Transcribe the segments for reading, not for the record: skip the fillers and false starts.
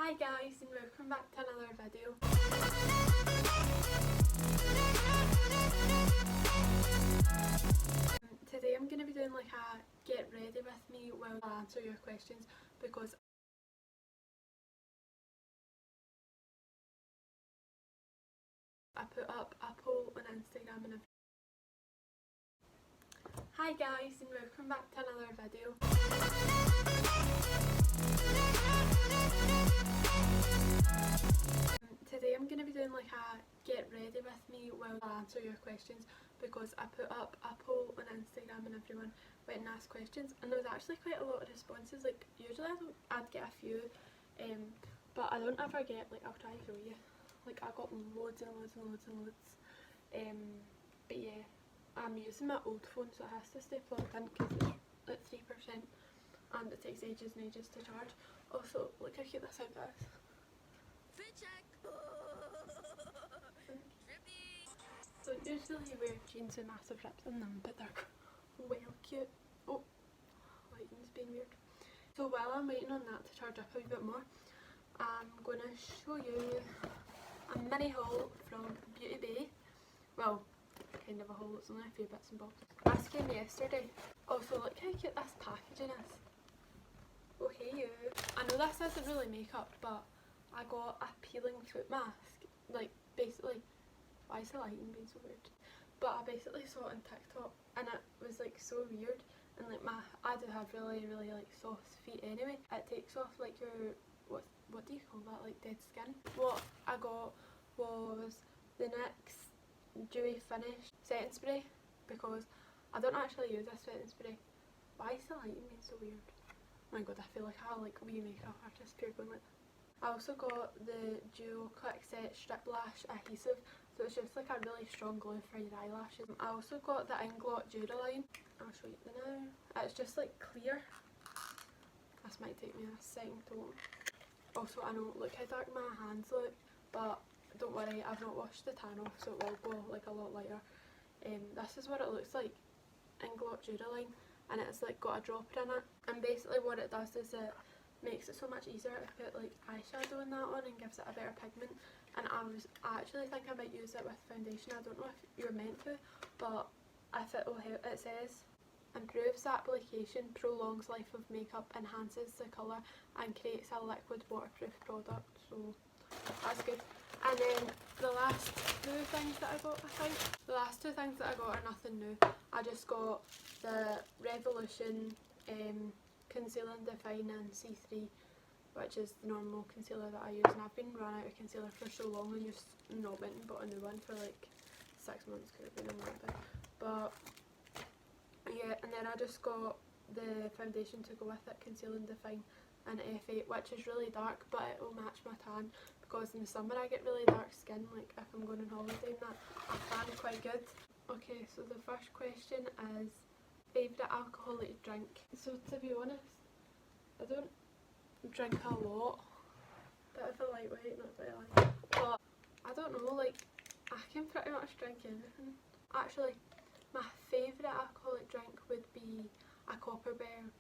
Hi guys, and welcome back to another video. Today I'm going to be doing like a get ready with me while I answer your questions, because I put up a poll on Instagram and Hi guys, and welcome back to another video. Today I'm going to be doing like a get ready with me while I answer your questions, because I put up a poll on Instagram and everyone went and asked questions, and there was actually quite a lot of responses. Like usually I'd get a few, but I don't ever get, like, I'll try to show you, like I got loads and loads and loads and loads, but yeah, I'm using my old phone so it has to stay plugged in because it's at 3% and it takes ages and ages to charge. Also, look how cute this outfit is. So usually you wear jeans with massive rips in them, but they're well cute. Oh, lighting's being weird. So while I'm waiting on that to charge up a wee bit more, I'm going to show you a mini haul from Beauty Bay. Well, kind of a haul, it's only a few bits and bobs. This came yesterday. Also, look how cute this packaging is. Oh hey you. I know this isn't really makeup, but I got a peeling foot mask. Like basically, why is the lighting being so weird? But I basically saw it on TikTok and it was like so weird, and like I do have really like soft feet anyway. It takes off like your, what do you call that, like dead skin. What I got was the NYX Dewy Finish setting spray, because I don't actually use this setting spray. Why is the lighting being so weird? Oh my god, I feel like a wee makeup artist pure going like that. I also got the Duo Quick Set Strip Lash Adhesive, so it's just like a really strong glue for your eyelashes. I also got the Inglot Duraline. I'll show you the now. It's just like clear. This might take me a second to open. Also, I know, look how dark my hands look, but don't worry, I've not washed the tan off, so it will go like a lot lighter. This is what it looks like, Inglot Duraline, and it's like got a dropper in it, and basically what it does is it makes it so much easier to put like eyeshadow and that on and gives it a better pigment. And I actually think I might use it with foundation. I don't know if you're meant to, but if it will help. It says improves the application, prolongs life of makeup, enhances the colour and creates a liquid waterproof product, so that's good. And then the last two things that I got, are nothing new. I just got the Revolution Conceal and Define in C3, which is the normal concealer that I use, and I've been run out of concealer for so long and just not went and bought a new one for like 6 months, could have been a month. But yeah, and then I just got the foundation to go with it, Conceal and Define in F8, which is really dark, but it will match my tan, because in the summer I get really dark skin, like if I'm going on holiday and that, I tan quite good. Okay, so the first question is favourite alcoholic drink. So to be honest, I don't drink a lot, bit of a lightweight, not very light, but I don't know, like I can pretty much drink anything. Actually, my favourite alcoholic drink would be a Copperberg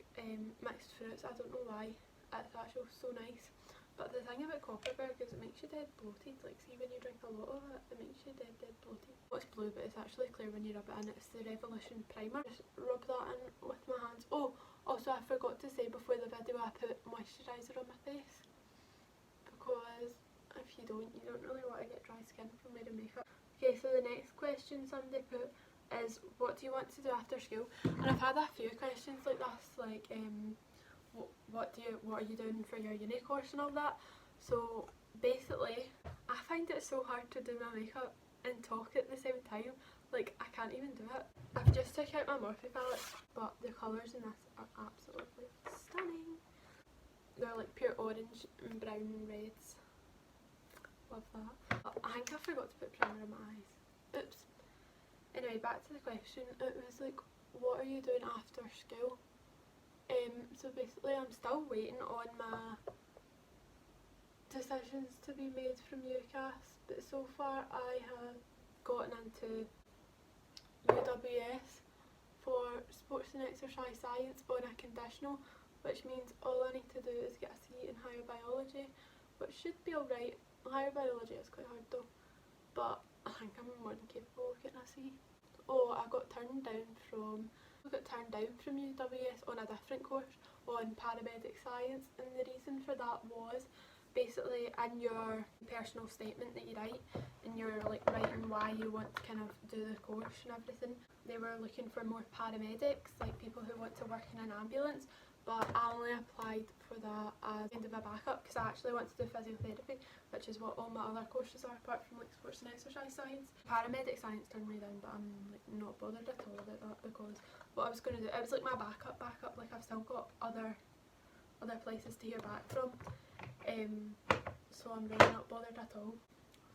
mixed fruits. I don't know why, it's actually so nice. But the thing about Copperberg is it makes you dead bloated. Like see when you drink a lot of it, it makes you dead bloated. Well, it's blue but it's actually clear when you rub it in. It's the Revolution Primer. Just rub that in with my hands. Oh, also I forgot to say before the video, I put moisturiser on my face, because if you don't really want to get dry skin from wearing makeup. Okay, so the next question somebody put is, what do you want to do after school? And I've had a few questions like this, like what are you doing for your uni course and all that. So basically I find it so hard to do my makeup and talk at the same time, like I can't even do it. I've just took out my Morphe palettes, but the colours in this are absolutely stunning. They're like pure orange and brown and reds. Love that. But I think I forgot to put primer in my eyes. Oops. Anyway, back to the question. It was like, what are you doing after school? So basically I'm still waiting on my decisions to be made from UCAS, but so far I have gotten into UWS for Sports and Exercise Science on a conditional, which means all I need to do is get a C in higher biology, which should be alright. Higher biology is quite hard though, but I think I'm more than capable of getting a C. Oh, I got turned down from UWS on a different course on paramedic science, and the reason for that was basically in your personal statement that you write, and you're like writing why you want to kind of do the course and everything, they were looking for more paramedics, like people who want to work in an ambulance, but I only applied for that as kind of a backup because I actually want to do physiotherapy, which is what all my other courses are apart from like sports and exercise science. Paramedic science turned me down, but I'm like not bothered at all about that because what I was going to do, it was like my backup, like I've still got other places to hear back from. So I'm really not bothered at all.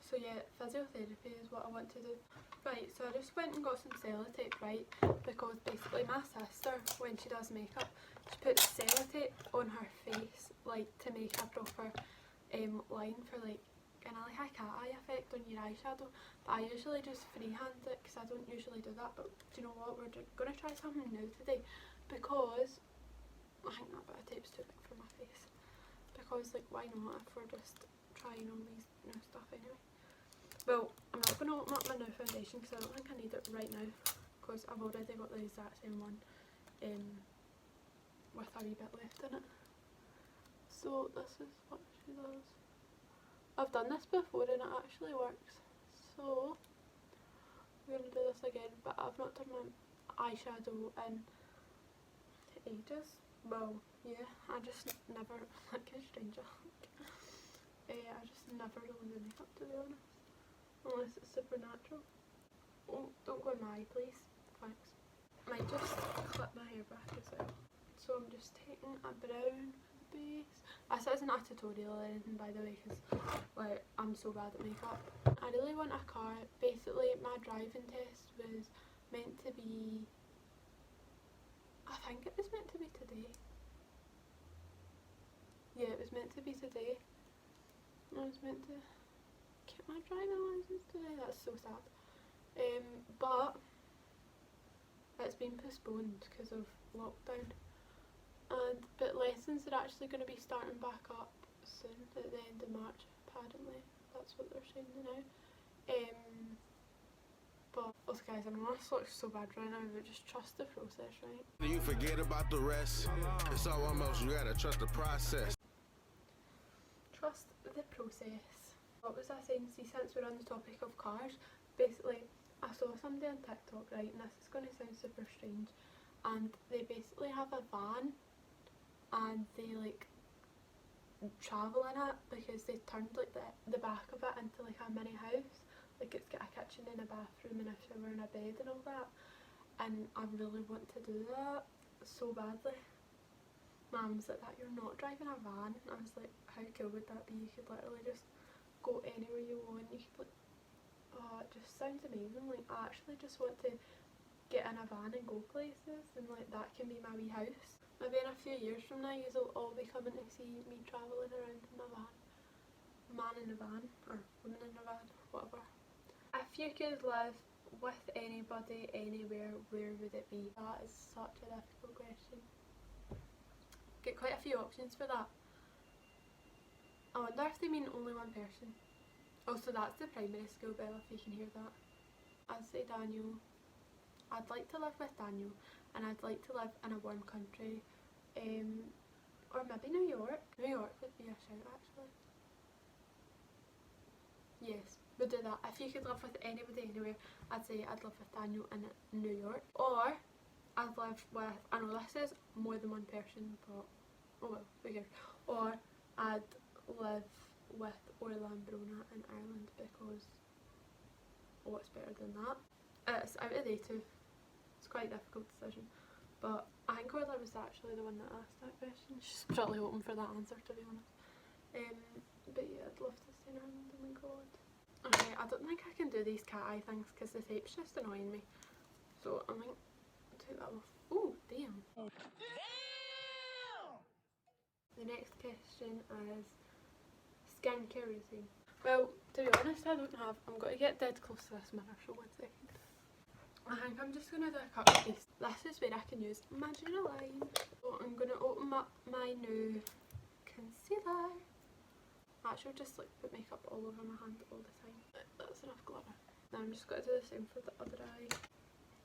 So yeah, physiotherapy is what I want to do. Right, so I just went and got some sellotape, right, because basically my sister, when she does makeup, she puts sellotape on her face, like to make a proper line for like an ahahaha effect on your eyeshadow, but I usually just freehand it because I don't usually do that. But do you know what, we're going to try something new today because I think that bit of tape's too big for my face. Because like why not if we're just trying all these new stuff anyway. Well, I'm not going to open up my new foundation because I don't think I need it right now because I've already got the exact same one with a wee bit left in it. So this is what she does. I've done this before and it actually works. So we're going to do this again, but I've not done my eyeshadow in ages. Well, yeah, I just never, like a stranger, I just never really do makeup to be honest, unless it's supernatural. Oh, don't go in my eye please, thanks. Might just clip my hair back as well. So I'm just taking a brown base. This isn't a tutorial or anything by the way because like I'm so bad at makeup. I really want a car. Basically my driving test was meant to be, I think it was meant to be today. Yeah, it was meant to be today. I was meant to get my driving license today. That's so sad. But it's been postponed because of lockdown. But lessons are actually going to be starting back up soon at the end of March. Apparently, that's what they're saying now. But also guys, I know this looks so bad right now, but just trust the process, right? You forget about the rest. It's all almost, you gotta trust the process. Trust the process. What was I saying? See, since we're on the topic of cars, basically I saw somebody on TikTok, right, and this is going to sound super strange, and they basically have a van and they like travel in it because they turned like the back of it into like a mini house. Like it's got a kitchen and a bathroom and a shower and a bed and all that, and I really want to do that so badly. Mum was like, that you're not driving a van. I was like, how cool would that be? You could literally just go anywhere you want. You could like, oh, it just sounds amazing. Like I actually just want to get in a van and go places, and like that can be my wee house. Maybe in a few years from now you'll all be coming to see me travelling around in a van. Man in a van, or woman in a van, whatever. If you could live with anybody anywhere, where would it be? That is such a difficult question. Get quite a few options for that. I wonder if they mean only one person. Also, that's the primary school bell if you can hear that. I'd say Daniel. I'd like to live with Daniel, and I'd like to live in a warm country, or maybe New York. New York would be a shout actually. Yes, we'll do that. If you could live with anybody anywhere, I'd say I'd live with Daniel in New York. Or I'd live with, I know this is more than one person, but oh well, who cares. Or I'd live with òrlagh in Ireland because what's better than that? It's out of the two. It's quite a difficult decision. But I think òrlagh was actually the one that asked that question. She's probably hoping for that answer, to be honest. But yeah, I'd love to stay in Ireland, oh my god. Okay, I don't think I can do these cat eye things because the tape's just annoying me. So I might take that off. Oh, damn. The next question is skincare routine. Well, to be honest, I don't have. I'm going to get dead close to this mirror, so 1 second. I think I'm just going to do a cut piece. This is where I can use my line. So I'm going to open up my new concealer. I actually just like put makeup all over my hand all the time. That's enough glitter. Now I'm just going to do the same for the other eye.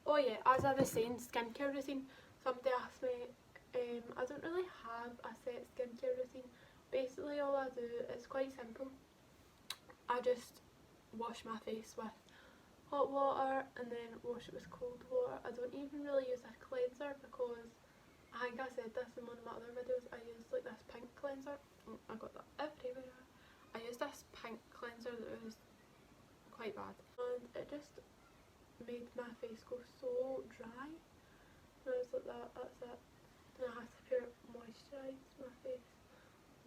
Oh yeah, as I was saying, skincare routine. Somebody asked me, I don't really have a set skincare routine. Basically all I do is quite simple. I just wash my face with hot water and then wash it with cold water. I don't even really use a cleanser because I think I said this in one of my other videos. I use like this pink cleanser. I got that everywhere. I used this pink cleanser that was quite bad and it just made my face go so dry. And I was like, that's it. And I had to moisturise my face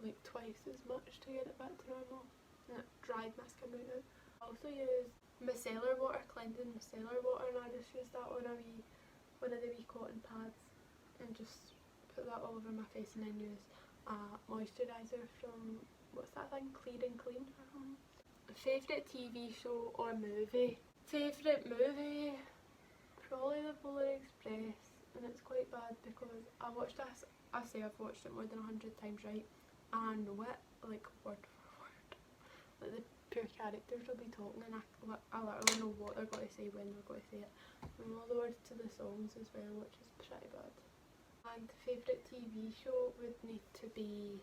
like twice as much to get it back to normal. And it dried my skin right out. I also use micellar water, cleansing micellar water, and I just use that on one of the wee cotton pads and just put that all over my face, and then use a moisturiser from, what's that thing, Clear and Clean or something. Favourite TV show or movie? Favourite movie? Probably The Polar Express, and it's quite bad because I watched this, I say I've watched it more than 100 times, right, and I know it like word for word. Like the pure characters will be talking and I literally know what they're going to say when they're going to say it. And all the words to the songs as well, which is pretty bad. And favourite TV show would need to be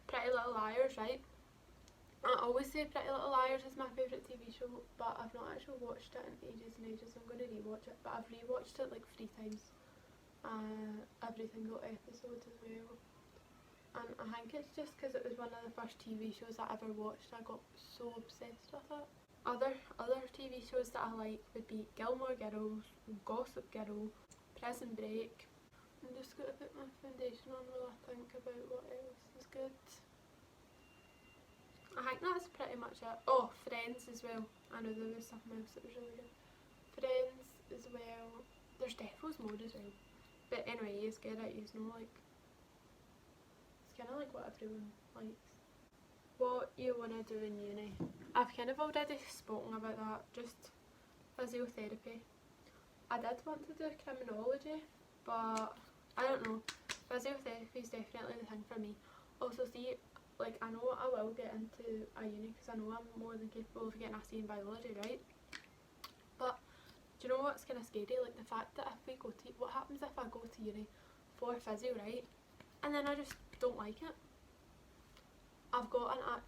Pretty Little Liars, right? I always say Pretty Little Liars is my favourite TV show, but I've not actually watched it in ages and ages. I'm going to rewatch it, but I've rewatched it like 3 times. Every single episode as well. And I think it's just because it was one of the first TV shows I ever watched. I got so obsessed with it. Other TV shows that I like would be Gilmore Girls, Gossip Girl, Prison Break. I'm just going to put my foundation on while I think about what else is good. I think that's pretty much it. Oh, Friends as well. I know there was something else that was really good. Friends as well. There's Devil's Mode as well. But anyway, you get it, you know, like, it's kind of like what everyone likes. What you want to do in uni? I've kind of already spoken about that, just physiotherapy. I did want to do criminology, but I don't know, physiotherapy is definitely the thing for me. Also, see, like, I know I will get into a uni because I know I'm more than capable of getting a C in biology, right? But do you know what's kind of scary? Like the fact that if we go to, what happens if I go to uni for physio, right, and then I just don't like it? I've got a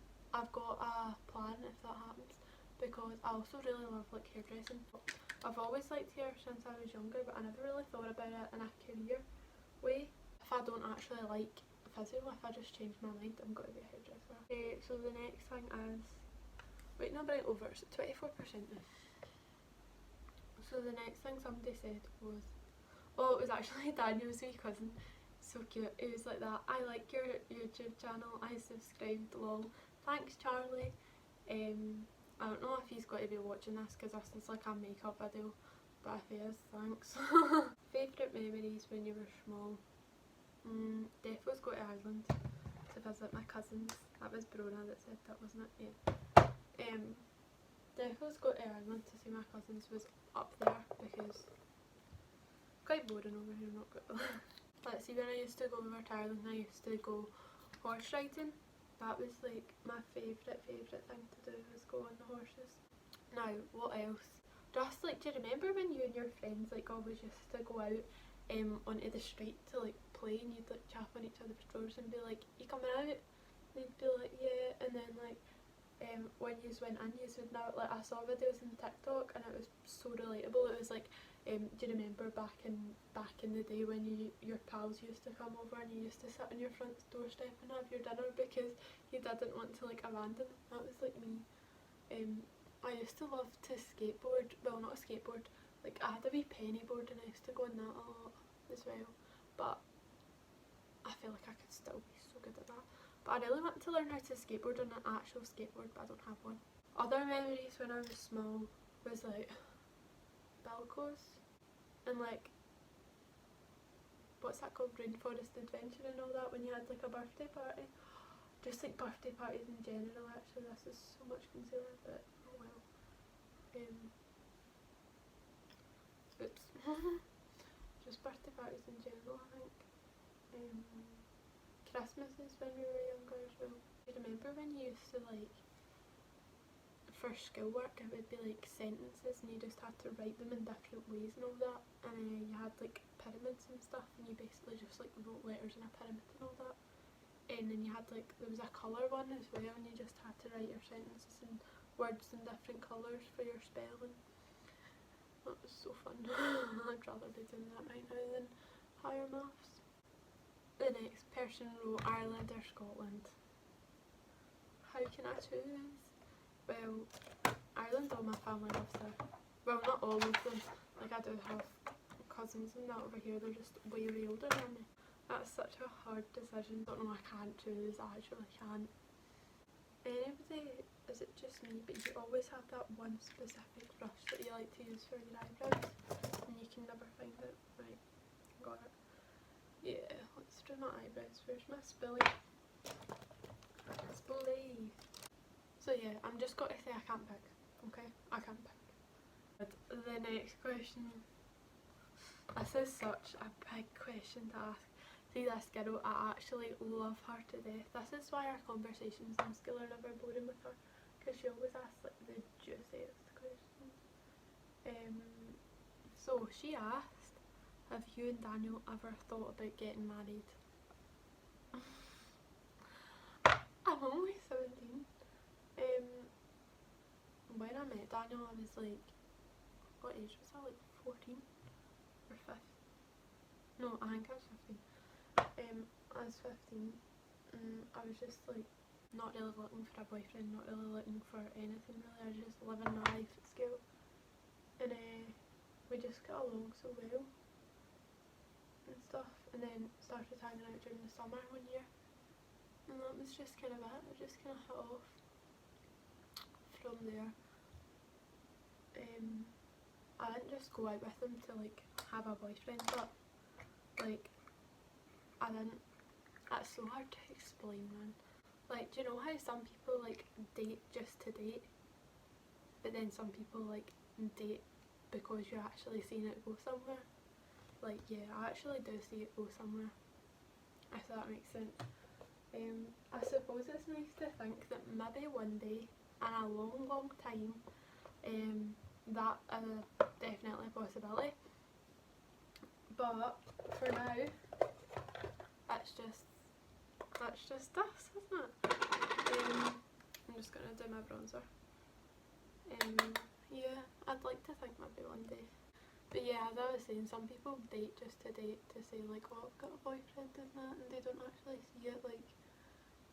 plan if that happens, because I also really love like hairdressing. I've always liked hair since I was younger, but I never really thought about it in a career way. If I don't actually like physio, if I just change my mind, I'm going to be a hairdresser. Okay, so the next thing is, wait, no, bring it over, it's at 24% now. So the next thing somebody said was, oh, it was actually Daniel's wee cousin, so cute. It was like that, I like your YouTube channel, I subscribed, lol. Thanks Charlie. I don't know if he's going to be watching this because this is like a makeup video, but if he is, thanks. Favourite memories when you were small? Defo go to Ireland to visit my cousins. That was Brona that said that, wasn't it? Yeah. Defo's go to Ireland to see my cousins was up there because it's quite boring over here, not good. Let's see, when I used to go over to Ireland, I used to go horse riding. That was like my favourite thing to do, was go on the horses. Now, what else? Just like, do you remember when you and your friends like always used to go out onto the street to like play, and you'd like chap on each other's drawers and be like, you coming out? And they'd be like, yeah, and then like when you went in, you would now, like, I saw videos on TikTok and it was so relatable. It was like, do you remember back in the day when your pals used to come over and you used to sit on your front doorstep and have your dinner because you didn't want to like abandon them? That was like me. I used to love to skateboard, well, not a skateboard, like I had a wee penny board and I used to go on that a lot as well, but I feel like I could still be so good at that. But I really want to learn how to skateboard on an actual skateboard, but I don't have one. Other memories when I was small was like Balcos and like, what's that called, Rainforest Adventure and all that, when you had like a birthday party. Just like birthday parties in general, actually. This is so much concealer, but oh well. Oops. Just birthday parties in general, I think. Christmases when we were younger as well. I remember when you used to like, for schoolwork it would be like sentences and you just had to write them in different ways and all that, and you had like pyramids and stuff and you basically just like wrote letters in a pyramid and all that, and then you had like, there was a colour one as well and you just had to write your sentences in words in different colours for your spelling. That was so fun. I'd rather be doing that right now than higher maths. The next person wrote Ireland or Scotland. How can I choose? Well, Ireland, all my family lives there. Well, not all of them. Like, I do have cousins and that over here, they're just way older than me. That's such a hard decision. Don't know, I can't choose, I actually can't. Anybody, is it just me, but you always have that one specific brush that you like to use for your eyebrows and you can never find it. Right, got it. Yeah, let's do my eyebrows. Where's my spilly? Spilly. So yeah, I'm just going to say I can't pick, okay? I can't pick. But the next question, this is such a big question to ask. See, this girl, I actually love her to death. This is why our conversations in school are never boring with her, because she always asks like the juiciest questions. So she asked, have you and Daniel ever thought about getting married? I'm only 17. When I met Daniel I was like, what age was I, like 14 or 15? No, I think I was 15. I was 15 and I was just like not really looking for a boyfriend, not really looking for anything really, I was just living my life at school, and we just got along so well and stuff, and then started hanging out during the summer one year, and that was just kind of it. I just kind of hit off from there. I didn't just go out with him to like have a boyfriend, but like I didn't. It's so hard to explain, man. Like, do you know how some people like date just to date, but then some people like date because you're actually seeing it go somewhere? Like, yeah, I actually do see it go somewhere, if that makes sense. I suppose it's nice to think that maybe one day in a long time, that is definitely a possibility, but for now it's just us, isn't it? I'm just gonna do my bronzer. Yeah, I'd like to think maybe one day. But yeah, as I was saying, some people date just to date, to say like, oh, I've got a boyfriend and that, and they don't actually see it like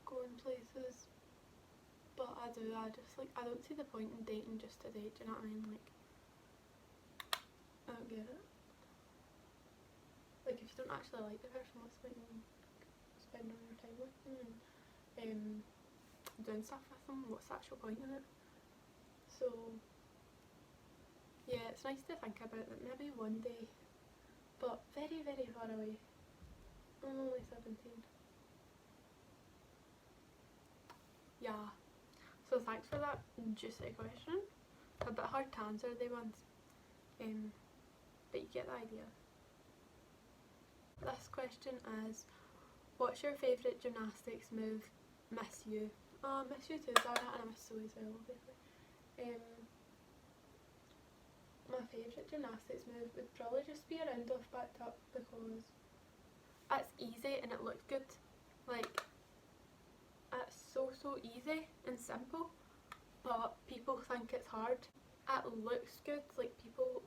going places. But I do, I don't see the point in dating just to date, do you know what I mean? Like, I don't get it. Like, if you don't actually like the person, what's the point in spending all your time with them and doing stuff with them? What's the actual point in it? So yeah, it's nice to think about that maybe one day, but very far away. I'm only 17. Yeah, so thanks for that juicy question. A bit hard to answer they ones, but you get the idea. This question is, what's your favourite gymnastics move? Miss you. Oh, I miss you too, Zara, and I miss Zoe as well, obviously. My favourite gymnastics move would probably just be a round off back tuck, because it's easy and it looks good. Like, it's so easy and simple, but people think it's hard. It looks good, like people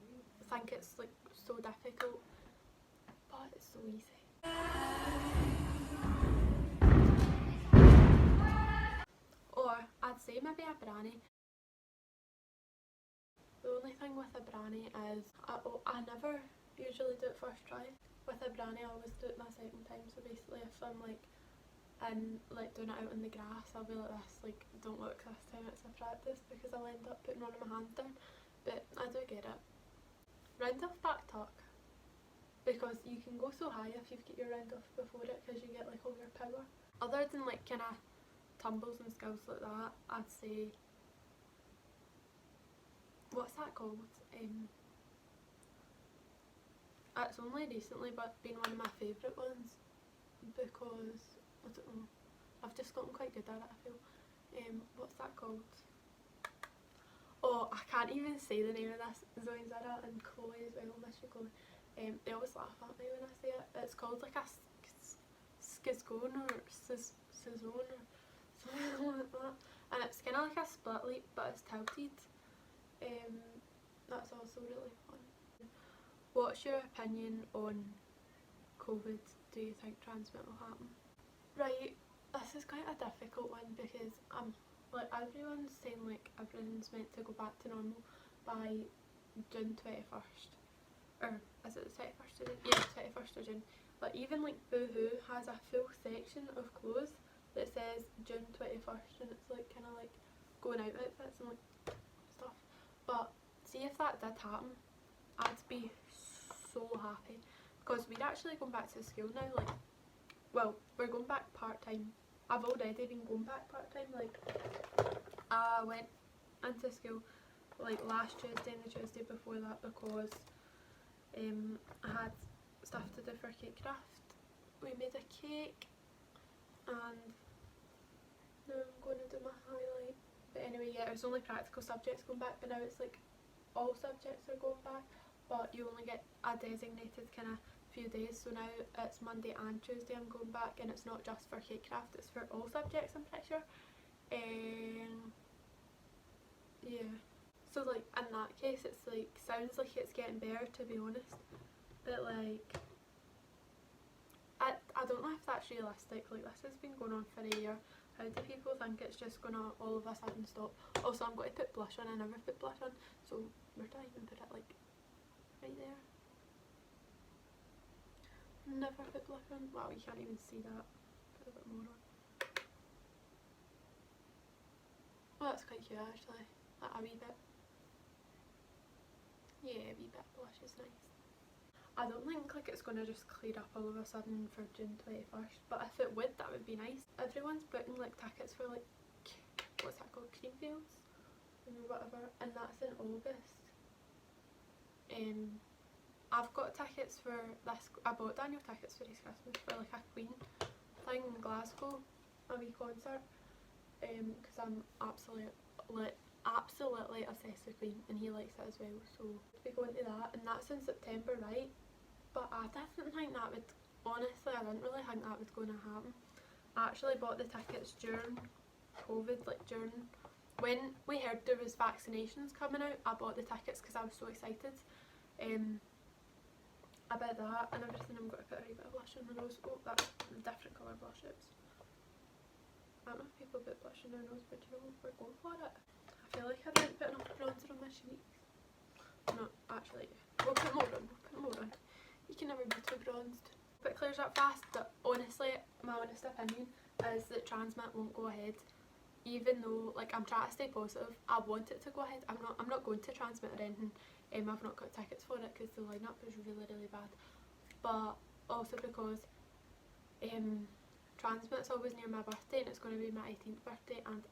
think it's like so difficult, but it's so easy. Or I'd say maybe a brownie. The only thing with a brownie is I never usually do it first try. With a brownie I always do it my second time, so basically if I'm like like doing it out in the grass, I'll be like this, like, don't look this time, it's a practice, because I'll end up putting one of my hands down. But I do get it. Round off back tuck, because you can go so high if you've got your round off before it, because you get like all your power. Other than like kind of tumbles and skills like that, I'd say, what's that called? It's only recently but been one of my favourite ones, because I don't know. I've just gotten quite good at it, I feel. What's that called? Oh, I can't even say the name of this. Zoe and Zara and Chloe as well, miss you Chloe. They always laugh at me when I say it. It's called like a skizgone or sizone or something like that. And it's kind of like a split lip but it's tilted. That's also really fun. What's your opinion on COVID? Do you think transmit will happen? Right, this is quite a difficult one because like everyone's saying like everything's meant to go back to normal by June 21st. Or is it the 21st of June? Yeah, 21st of June. But even like Boohoo has a full section of clothes that says June 21st and it's like kind of like going out outfits and like stuff. But see if that did happen, I'd be so happy because we're actually going back to school now. Like, well, we're going back part-time. I've already been going back part-time. Like, I went into school like last Tuesday and the Tuesday before that because I had stuff to do for cake craft. We made a cake and now I'm going to do my highlight. But anyway, yeah, it was only practical subjects going back, but now it's like all subjects are going back, but you only get a designated kind of few days. So now it's Monday and Tuesday I'm going back, and it's not just for cake craft, it's for all subjects, I'm pretty sure. Yeah, so like in that case it's like sounds like it's getting better, to be honest, but like I don't know if that's realistic. Like, this has been going on for a year. How do people think it's just gonna all of a sudden stop? Also, I'm going to put blush on. I never put blush on, so where do I even put it? Like right there. Never put blush on. Wow, you can't even see that. Put a bit more on. Oh, that's quite cute actually. Like a wee bit. Yeah, a wee bit of blush is nice. I don't think like it's gonna just clear up all of a sudden for June 21st, but if it would, that would be nice. Everyone's booking like tickets for like, what's that called, Creamfields or whatever, and that's in August. I've got tickets for this. I bought Daniel tickets for his Christmas for like a Queen thing in Glasgow, a wee concert, because I'm absolutely obsessed with Queen and he likes it as well, so we'll be going to that, and that's in September, right? But I didn't think that would, honestly I didn't really think that was going to happen. I actually bought the tickets during COVID, like during when we heard there was vaccinations coming out. I bought the tickets because I was so excited about that and everything. I'm going to put a wee bit of blush on my nose. Oh, that's different colour blushes. I don't know if people put blush on their nose, but you know, we're going for it. I feel like I didn't put enough bronzer on my cheeks. No, actually, we'll put more on, we'll put more on. You can never be too bronzed. But it clears up fast, but honestly, my honest opinion is that transmit won't go ahead. Even though, like, I'm trying to stay positive, I want it to go ahead. I'm not going to transmit or anything. I've not got tickets for it because the lineup is really bad. But also because transmit's always near my birthday and it's going to be my 18th birthday, and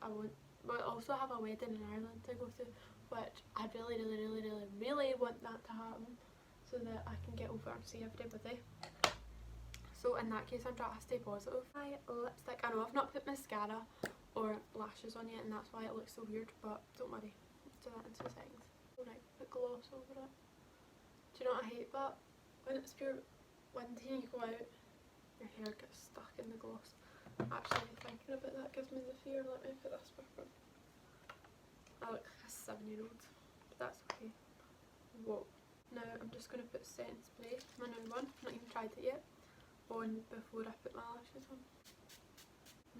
we'll also have a wedding in Ireland to go to, which I really want that to happen so that I can get over and see everybody. So in that case, I'm trying to stay positive. My lipstick, I know I've not put mascara or lashes on yet and that's why it looks so weird, but don't worry, let's do that in 2 seconds. Alright, put gloss over it. Do you know what I hate that? When it's pure windy and you go out, your hair gets stuck in the gloss. Actually, thinking about that gives me the fear. Let me put this back on. I look like a 7-year-old, but that's okay. Whoa. Now I'm just going to put setting spray, my new one, not even tried it yet, on before I put my lashes on.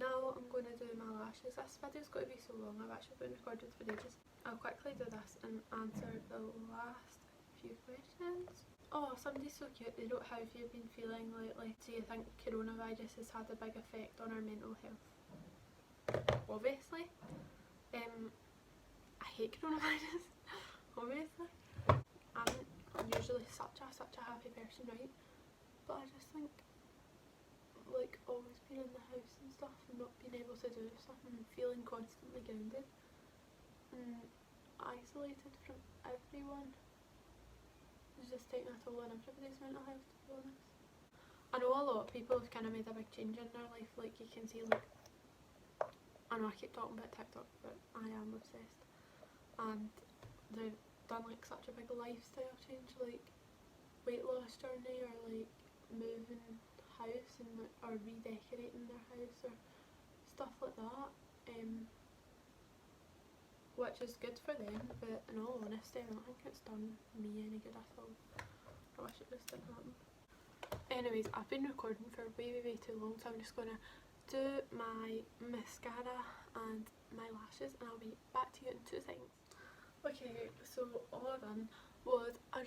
Now I'm going to do my lashes. This video's got to be so long, I've actually been recording for ages. I'll quickly do this and answer the last few questions. Oh, somebody's so cute. They wrote, how have you been feeling lately? Do you think coronavirus has had a big effect on our mental health? Obviously. I hate coronavirus, obviously. I'm usually such a happy person, right? But I just think, like, always being in the house and stuff and not being able to do stuff and feeling constantly grounded and isolated from everyone is just taking a toll on everybody's mental health, to be honest. I know a lot of people have kind of made a big change in their life. Like you can see, like, I know I keep talking about TikTok, but I am obsessed, and they've done like such a big lifestyle change, like weight loss journey, or like moving house and like, or redecorating their house or stuff like that, which is good for them, but in all honesty I don't think it's done me any good at all. I wish it just didn't happen. Anyways, I've been recording for way too long, so I'm just gonna do my mascara and my lashes and I'll be back to you in 2 seconds. Okay, so all I've done was I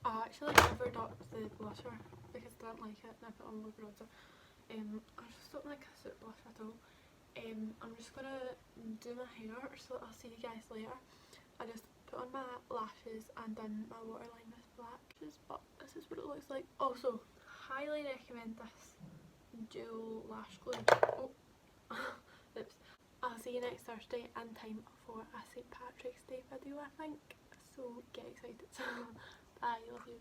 actually covered up the blusher because I didn't like it and I put on more bronzer. I just don't like a suit blush at all. I'm just gonna do my hair, so I'll see you guys later. I just put on my lashes and done my waterline with black, but this is what it looks like. Also, highly recommend this dual lash glue. Oh, oops. I'll see you next Thursday in time for a St. Patrick's Day video, I think. So get excited. Bye, love you.